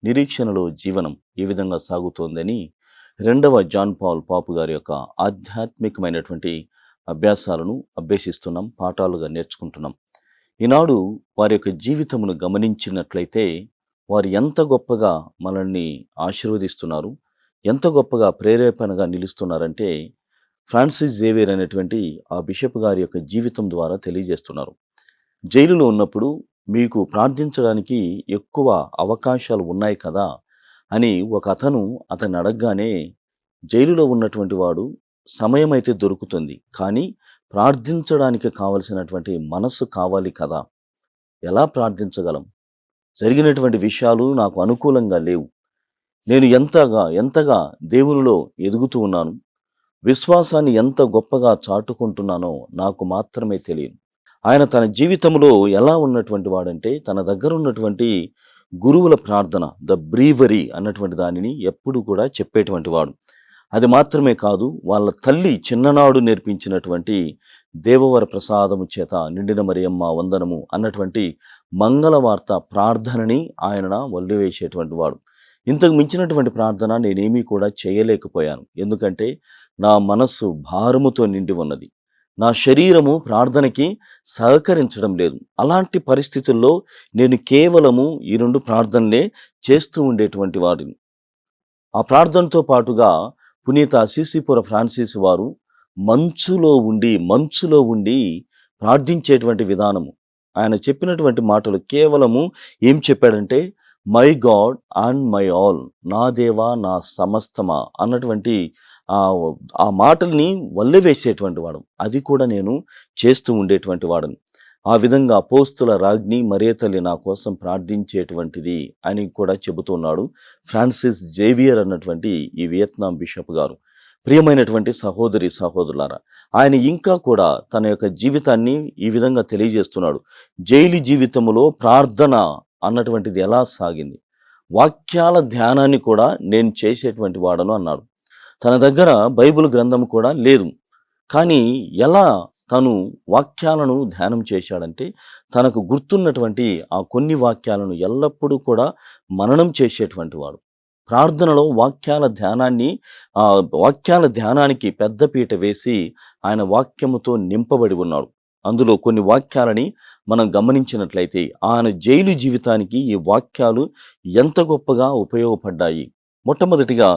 నిరీక్షణలో జీవనం ఏ విధంగా సాగుతోందని రెండవ జాన్ పాల్ పాపు గారి యొక్క ఆధ్యాత్మికమైనటువంటి అభ్యాసాలను అభ్యసిస్తున్నాం, పాఠాలుగా నేర్చుకుంటున్నాం. ఈనాడు వారి యొక్క జీవితమును గమనించినట్లయితే వారు ఎంత గొప్పగా మనల్ని ఆశీర్వదిస్తున్నారు, ఎంత గొప్పగా ప్రేరేపణగా నిలుస్తున్నారంటే ఫ్రాన్సిస్ జేవియర్ అనేటువంటి ఆ బిషప్ గారి యొక్క జీవితం ద్వారా తెలియజేస్తున్నారు. జైలులో ఉన్నప్పుడు మీకు ప్రార్థించడానికి ఎక్కువ అవకాశాలు ఉన్నాయి కదా అని ఒక అతన్ని అడగగానే, జైలులో ఉన్నటువంటి వాడు సమయం అయితే దొరుకుతుంది, కానీ ప్రార్థించడానికి కావలసినటువంటి మనస్సు కావాలి కదా, ఎలా ప్రార్థించగలం? జరిగినటువంటి విషయాలు నాకు అనుకూలంగా లేవు, నేను ఎంతగా దేవునిలో ఎదుగుతూ ఉన్నాను, విశ్వాసాన్ని ఎంత గొప్పగా చాటుకుంటున్నానో నాకు మాత్రమే తెలియదు. ఆయన తన జీవితంలో ఎలా ఉన్నటువంటి వాడంటే, తన దగ్గర ఉన్నటువంటి గురువుల ప్రార్థన, ద బ్రీవరీ అన్నటువంటి దానిని ఎప్పుడు కూడా చెప్పేటువంటి వాడు. అది మాత్రమే కాదు, వాళ్ళ తల్లి చిన్ననాడు నేర్పించినటువంటి దేవవర ప్రసాదము చేత నిండిన మరియమ్మ వందనము అన్నటువంటి మంగళవార్త ప్రార్థనని ఆయన వల్లివేసేటువంటి వాడు. ఇంతకు మించినటువంటి ప్రార్థన నేనేమీ కూడా చేయలేకపోయాను, ఎందుకంటే నా మనస్సు భారముతో నిండి ఉన్నది, నా శరీరము ప్రార్థనకి సహకరించడం లేదు. అలాంటి పరిస్థితుల్లో నేను కేవలము ఈ 2 ప్రార్థనలే చేస్తూ ఉండేటువంటి వాడిని. ఆ ప్రార్థనతో పాటుగా పునీత అసిసిపుర ఫ్రాన్సిస్ వారు మంచులో ఉండి ప్రార్థించేటువంటి విధానము, ఆయన చెప్పినటువంటి మాటలు కేవలము ఏం చెప్పాడంటే, my God and my all, నా దేవా నా సమస్తమా అన్నటువంటి ఆ మాటల్ని వల్లెవేసేటువంటి వాడు. అది కూడా నేను చేస్తూ ఉండేటువంటి వాడను. ఆ విధంగా అపోస్తుల రాజ్ఞి మరియ తల్లి నా కోసం ప్రార్థించేటువంటిది అని కూడా చెబుతున్నాడు ఫ్రాన్సిస్ జేవియర్ అన్నటువంటి ఈ వియత్నాం బిషప్ గారు. ప్రియమైనటువంటి సహోదరి సహోదరులారా, ఆయన ఇంకా కూడా తన యొక్క జీవితాన్ని ఈ విధంగా తెలియజేస్తున్నాడు. జైలు జీవితంలో ప్రార్థన అన్నటువంటిది ఎలా సాగింది, వాక్యాల ధ్యానాన్ని కూడా నేను చేసేటువంటి వాడను అన్నాడు. తన దగ్గర బైబిల్ గ్రంథం కూడా లేదు, కానీ ఎలా తను వాక్యాలను ధ్యానం చేశాడంటే, తనకు గుర్తున్నటువంటి ఆ కొన్ని వాక్యాలను ఎల్లప్పుడూ కూడా మననం చేసేటువంటి వాడు. ప్రార్థనలో వాక్యాల ధ్యానానికి పెద్దపీట వేసి ఆయన వాక్యముతో నింపబడి ఉన్నాడు. అందులో కొన్ని వాక్యాలని మనం గమనించినట్లయితే ఆయన జైలు జీవితానికి ఈ వాక్యాలు ఎంత గొప్పగా ఉపయోగపడ్డాయి. మొట్టమొదటిగా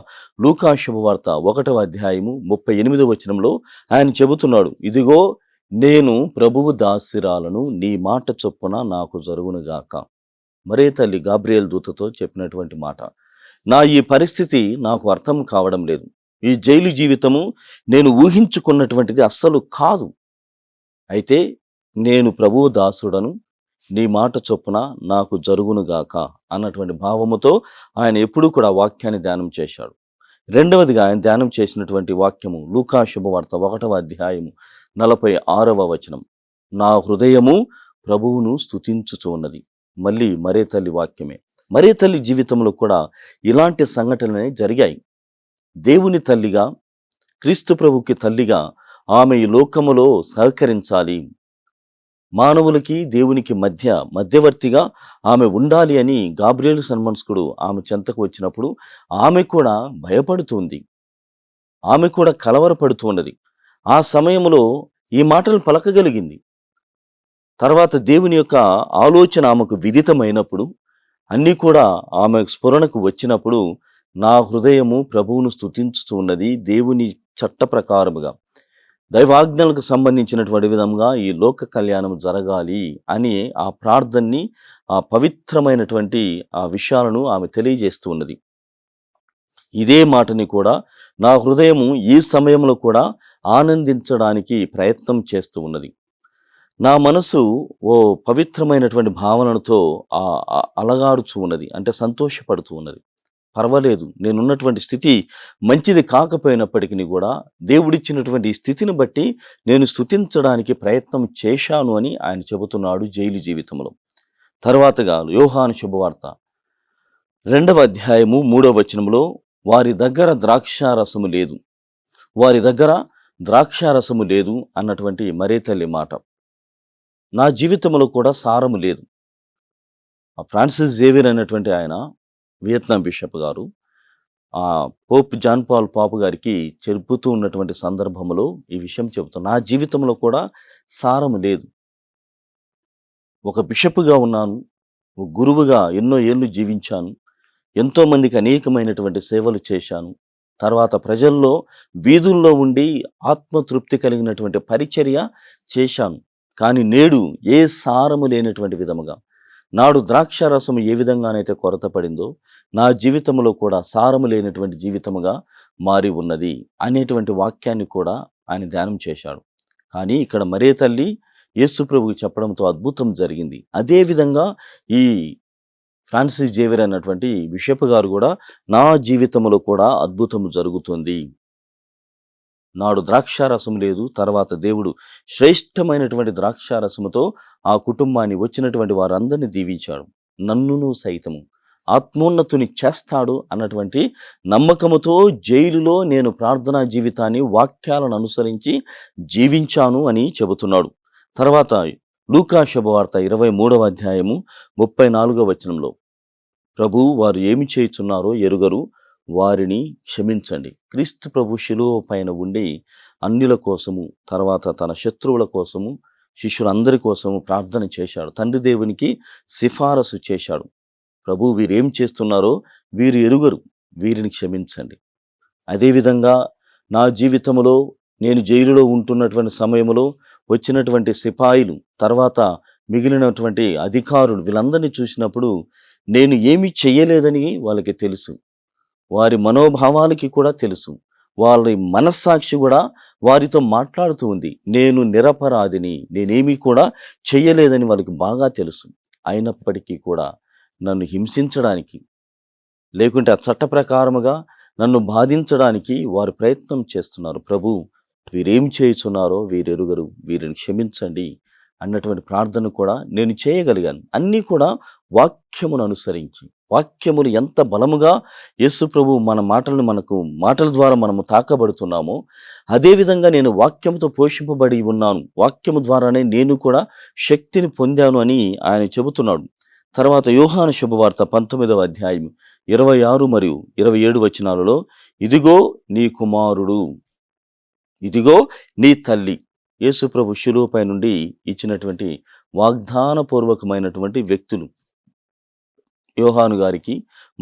లూకా శుభవార్త 1వ అధ్యాయము 38వ వచనంలో ఆయన చెబుతున్నాడు, ఇదిగో నేను ప్రభువు దాసిరాలను, నీ మాట చొప్పున నాకు జరుగునుగాక. మరే తల్లి గాబ్రియేల్ దూతతో చెప్పినటువంటి మాట. నా ఈ పరిస్థితి నాకు అర్థం కావడం లేదు, ఈ జైలు జీవితము నేను ఊహించుకున్నటువంటిది అస్సలు కాదు, అయితే నేను ప్రభువు దాసుడను, నీ మాట చొప్పున నాకు జరుగునుగాక అన్నటువంటి భావముతో ఆయన ఎప్పుడూ కూడా వాక్యాన్ని ధ్యానం చేశాడు. రెండవదిగా ఆయన ధ్యానం చేసినటువంటి వాక్యము లూకా శుభవార్త 1వ అధ్యాయము 46వ వచనం, నా హృదయము ప్రభువును స్తుతించుచు ఉన్నది. మళ్ళీ మరే తల్లి వాక్యమే. మరే తల్లి జీవితంలో కూడా ఇలాంటి సంఘటనలే జరిగాయి. దేవుని తల్లిగా, క్రీస్తు ప్రభుకి తల్లిగా ఆమె ఈ లోకములో సహకరించాలి, మానవులకి దేవునికి మధ్యవర్తిగా ఆమె ఉండాలి అని గాబ్రియేలు సన్మనస్కుడు ఆమె చెంతకు వచ్చినప్పుడు ఆమె కూడా భయపడుతుంది, ఆమె కూడా కలవరపడుతూ ఉన్నది. ఆ సమయంలో ఈ మాటలు పలకగలిగింది. తర్వాత దేవుని యొక్క ఆలోచన ఆమెకు విదితమైనప్పుడు, అన్నీ కూడా ఆమె స్ఫురణకు వచ్చినప్పుడు, నా హృదయము ప్రభువును స్తుతించుతూ ఉన్నది, దేవుని చట్ట ప్రకారముగా దైవాజ్ఞలకు సంబంధించినటువంటి విధంగా ఈ లోక కళ్యాణం జరగాలి అని ఆ ప్రార్థనని, ఆ పవిత్రమైనటువంటి ఆ విషయాలను ఆమె తెలియజేస్తూ ఉన్నది. ఇదే మాటని కూడా నా హృదయము ఈ సమయంలో కూడా ఆనందించడానికి ప్రయత్నం చేస్తూ ఉన్నది. నా మనసు ఓ పవిత్రమైనటువంటి భావనలతో అలగాడుచూ ఉన్నది, అంటే సంతోషపడుతూ ఉన్నది. పర్వాలేదు, నేనున్నటువంటి స్థితి మంచిది కాకపోయినప్పటికీ కూడా దేవుడిచ్చినటువంటి ఈ స్థితిని బట్టి నేను స్తుతించడానికి ప్రయత్నం చేశాను అని ఆయన చెబుతున్నాడు జైలు జీవితంలో. తర్వాతగా యోహాను శుభవార్త 2వ అధ్యాయము 3వ వచనంలో, వారి దగ్గర ద్రాక్షారసము లేదు అన్నటువంటి మరే తల్లి మాట. నా జీవితంలో కూడా సారము లేదు. ఫ్రాన్సిస్ జేవియర్ అనేటువంటి ఆయన వియత్నాం బిషప్ గారు పోప్ జాన్ పాల్ పాపు గారికి చెబుతూ ఉన్నటువంటి సందర్భంలో ఈ విషయం చెబుతాను. నా జీవితంలో కూడా సారము లేదు. ఒక బిషప్‌గా ఉన్నాను. ఒక గురువుగా ఎన్నో ఏళ్ళు జీవించాను. ఎంతోమందికి అనేకమైనటువంటి సేవలు చేశాను. తర్వాత ప్రజల్లో, వీధుల్లో ఉండి ఆత్మతృప్తి కలిగినటువంటి పరిచర్య చేశాను. కానీ నేడు ఏ సారము లేనటువంటి విధముగా, నాడు ద్రాక్షారసము ఏ విధంగానైతే కొరత పడిందో, నా జీవితంలో కూడా సారము లేనటువంటి జీవితముగా మారి ఉన్నది అనేటువంటి వాక్యాన్ని కూడా ఆయన ధ్యానం చేశాడు. కానీ ఇక్కడ మరే తల్లి యేసు ప్రభువుకి చెప్పడంతో అద్భుతం జరిగింది. అదేవిధంగా ఈ ఫ్రాన్సిస్ జేవియర్ అన్నటువంటి బిషప్ గారు కూడా, నా జీవితంలో కూడా అద్భుతం జరుగుతుంది. నాడు ద్రాక్షారసం లేదు, తర్వాత దేవుడు శ్రేష్టమైనటువంటి ద్రాక్షారసముతో ఆ కుటుంబాన్ని, వచ్చినటువంటి వారందరినీ దీవించాడు. నన్నును సైతము ఆత్మోన్నతుని చేస్తాడు అన్నటువంటి నమ్మకముతో జైలులో నేను ప్రార్థనా జీవితాన్ని, వాక్యాలను అనుసరించి జీవించాను అని చెబుతున్నాడు. తర్వాత లూకా శుభవార్త 23వ అధ్యాయము 34వ వచనంలో, ప్రభు వారు ఏమి చేయుచున్నారో ఎరుగరు, వారిని క్షమించండి. క్రీస్తు ప్రభు శిలువ పైన ఉండి అన్యుల కోసము, తర్వాత తన శత్రువుల కోసము, శిష్యులందరి కోసము ప్రార్థన చేశాడు. తండ్రి దేవునికి సిఫారసు చేశాడు. ప్రభు వీరేం చేస్తున్నారో వీరు ఎరుగరు, వీరిని క్షమించండి. అదేవిధంగా నా జీవితంలో నేను జైలులో ఉంటున్నటువంటి సమయంలో వచ్చినటువంటి సిపాయిలు, తర్వాత మిగిలినటువంటి అధికారులు, వీళ్ళందరినీ చూసినప్పుడు నేను ఏమీ చెయ్యలేదని వాళ్ళకి తెలుసు. వారి మనోభావాలకి కూడా తెలుసు. వారి మనస్సాక్షి కూడా వారితో మాట్లాడుతూ ఉంది. నేను నిరపరాధిని, నేనేమీ కూడా చెయ్యలేదని వాళ్ళకి బాగా తెలుసు. అయినప్పటికీ కూడా నన్ను హింసించడానికి, లేకుంటే ఆ చట్ట ప్రకారముగా నన్ను బాధించడానికి వారు ప్రయత్నం చేస్తున్నారు. ప్రభు వీరేం చేయుచున్నారో వీరెరుగరు, వీరిని క్షమించండి అన్నటువంటి ప్రార్థన కూడా నేను చేయగలిగాను. అన్నీ కూడా వాక్యమును అనుసరించి. వాక్యములు ఎంత బలముగా యేసు ప్రభు మన మాటల ద్వారా మనము తాకబడుతున్నామో, అదేవిధంగా నేను వాక్యముతో పోషింపబడి ఉన్నాను. వాక్యము ద్వారానే నేను కూడా శక్తిని పొందాను అని ఆయన చెబుతున్నాడు. తర్వాత యోహాను శుభవార్త 19వ అధ్యాయం 26 మరియు 27 వచనాలలో, ఇదిగో నీ కుమారుడు, ఇదిగో నీ తల్లి. యేసు ప్రభు శిలువపై నుండి ఇచ్చినటువంటి వాగ్దానపూర్వకమైనటువంటి వ్యక్తులు యోహాను గారికి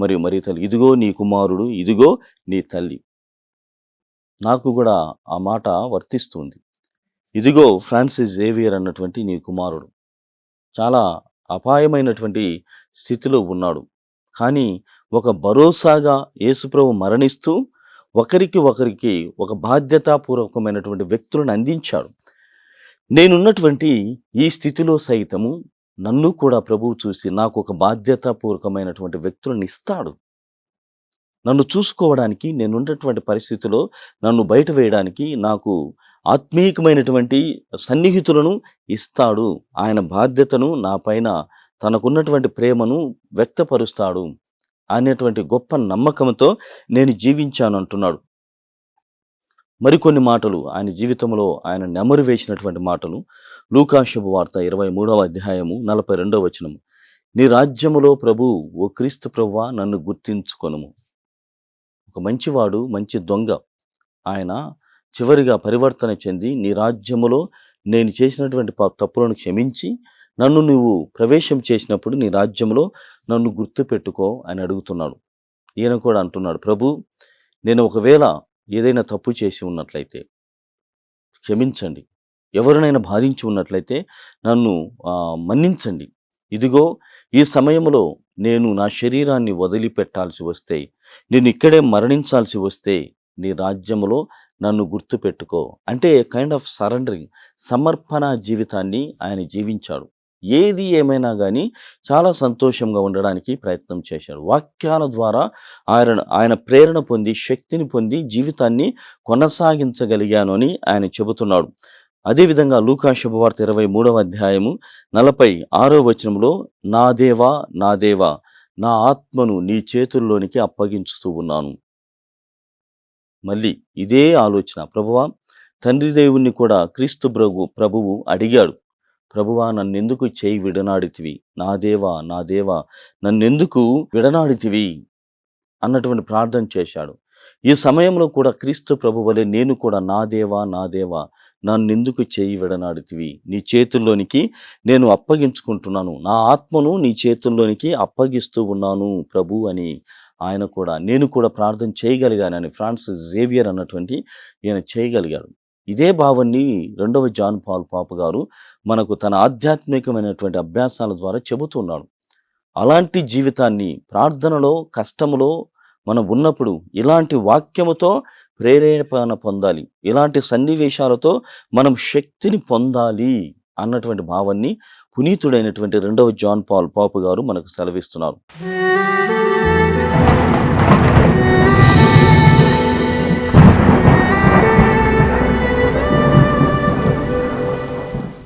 మరియు మరి తల్లి. ఇదిగో నీ కుమారుడు, ఇదిగో నీ తల్లి. నాకు కూడా ఆ మాట వర్తిస్తుంది. ఇదిగో ఫ్రాన్సిస్ జేవియర్ అన్నటువంటి నీ కుమారుడు చాలా అపాయమైనటువంటి స్థితిలో ఉన్నాడు. కానీ ఒక భరోసాగా యేసుప్రభు మరణిస్తూ ఒకరికి ఒక బాధ్యతాపూర్వకమైనటువంటి వ్యక్తులను అందించాడు. నేనున్నటువంటి ఈ స్థితిలో సైతము నన్ను కూడా ప్రభువు చూసి నాకు ఒక బాధ్యతాపూర్వకమైనటువంటి వ్యక్తులను ఇస్తాడు. నన్ను చూసుకోవడానికి, నేనున్నటువంటి పరిస్థితిలో నన్ను బయట వేయడానికి నాకు ఆత్మీయమైనటువంటి సన్నిహితులను ఇస్తాడు. ఆయన బాధ్యతను నా పైన, తనకున్నటువంటి ప్రేమను వ్యక్తపరుస్తాడు అనేటువంటి గొప్ప నమ్మకంతో నేను జీవించాను అంటున్నాడు. మరికొన్ని మాటలు ఆయన జీవితంలో ఆయన నెమరు వేసినటువంటి మాటలు లూకా శుభవార్త 23వ అధ్యాయము 42వ వచనము, నీ రాజ్యములో ప్రభు, ఓ క్రీస్తు ప్రభువా నన్ను గుర్తించుకొనుము. ఒక మంచివాడు, మంచి దొంగ, ఆయన చివరిగా పరివర్తన చెంది, నీ రాజ్యములో నేను చేసినటువంటి తప్పులను క్షమించి నన్ను నువ్వు ప్రవేశం చేసినప్పుడు నీ రాజ్యంలో నన్ను గుర్తు పెట్టుకో అని అడుగుతున్నాడు. ఈయన కూడా అంటున్నాడు, ప్రభు నేను ఒకవేళ ఏదైనా తప్పు చేసి ఉన్నట్లయితే క్షమించండి, ఎవరినైనా బాధించి ఉన్నట్లయితే నన్ను మన్నించండి. ఇదిగో ఈ సమయంలో నేను నా శరీరాన్ని వదిలిపెట్టాల్సి వస్తే, నేను ఇక్కడే మరణించాల్సి వస్తే నీ రాజ్యములో నన్ను గుర్తు పెట్టుకో. అంటే కైండ్ ఆఫ్ సరెండరింగ్, సమర్పణ జీవితాన్ని ఆయన జీవించాడు. ఏది ఏమైనా కానీ చాలా సంతోషంగా ఉండడానికి ప్రయత్నం చేశాడు. వాక్యాల ద్వారా ఆయన ప్రేరణ పొంది, శక్తిని పొంది జీవితాన్ని కొనసాగించగలిగాను అని ఆయన చెబుతున్నాడు. అదేవిధంగా లూకా శుభవార్త 23వ అధ్యాయము 46వ వచనంలో, నా దేవా నా దేవా, నా ఆత్మను నీ చేతుల్లోనికి అప్పగించుతూ ఉన్నాను. మళ్ళీ ఇదే ఆలోచన. ప్రభువా, తండ్రి దేవుణ్ణి కూడా క్రీస్తు ప్రభువు అడిగాడు, ప్రభువా నన్నెందుకు చేయి విడనాడితివి, నా దేవా నా దేవా నన్నెందుకు విడనాడితివి అన్నటువంటి ప్రార్థన చేశాడు. ఈ సమయంలో కూడా క్రీస్తు ప్రభువలే నేను కూడా నా దేవా నా దేవా నన్నెందుకు చేయి విడనాడితివి, నీ చేతుల్లోనికి నేను అప్పగించుకుంటున్నాను, నా ఆత్మను నీ చేతుల్లోనికి అప్పగిస్తూ ఉన్నాను ప్రభు అని నేను కూడా ప్రార్థన చేయగలిగానని ఫ్రాన్సిస్ జేవియర్ అన్నటువంటి ఈయన చేయగలిగాడు. ఇదే భావాన్ని 2వ జాన్ పాల్ పాప గారు మనకు తన ఆధ్యాత్మికమైనటువంటి అభ్యాసాల ద్వారా చెబుతున్నాడు. అలాంటి జీవితాన్ని ప్రార్థనలో కష్టములో మనం ఉన్నప్పుడు ఇలాంటి వాక్యముతో ప్రేరేపణ పొందాలి, ఇలాంటి సన్నివేశాలతో మనం శక్తిని పొందాలి అన్నటువంటి భావాన్ని పునీతుడైనటువంటి 2వ జాన్ పాల్ పాప్ గారు మనకు సెలవిస్తున్నారు.